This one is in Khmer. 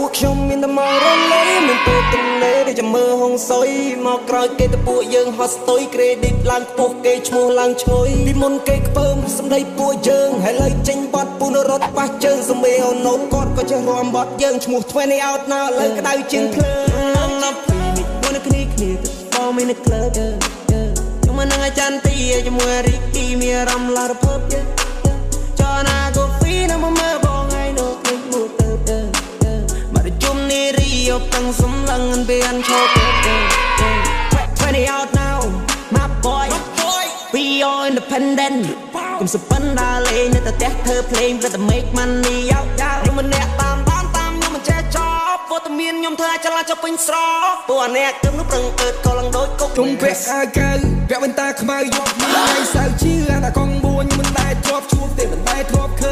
ពួកខ្ញុំមានតែមករលេមានពេលទំនេរដែលចាំមើលហងសុយមកក្រោយគេទៅពួកយើងហត់ស្ទុយ credit ឡើងខ្ពស់គេឈ្មោះឡើងឈ្ងុយពីមុនគេខ្ពើមសម្ដីពួកយើងហើយលើចេញបាត់ពូនរត់ប៉ះជើងសមេអូនូតគាត់ក៏ចេះរាំបាត់យើងឈ្មោះ20 out now លើក្តៅជាងភ្លើងដល់ពេលនេះមួយគ្នាបងមាននៅ club ខ្ញុំមិននឹងអាចារ្យទីជាមួយរីគីមានអារម្មណ៍ឡារភើបចណាកូហ្វីនៅមកមើលបងឯងនោះពេញមួយទៅមកជុំនេះរីយកតាំងសំឡឹងពីអានឈប់20 out now my boy we are independent ខ្ញុំសពិនដើរលេងនៅតែផ្ទះធ្វើភ្លេងព្រឹកតែ make money យកខ្ញុំមិនអ្នកតាមខ្ញុំមិនចេះចប់វត្តមានខ្ញុំធ្វើឲ្យចលាចពេញស្រោពួកអាអ្នកគឹមនោះប្រឹងអើតក៏ឡើងដូចគុកជុំពាក់អាវកៅពាក់វ៉ែនតាខ្មៅយកថ្ងៃសៅរ៍ជាអាកងបួនខ្ញុំមិនដែរជាប់ជួបទេមិនដែរធ្លាប់ឃើញ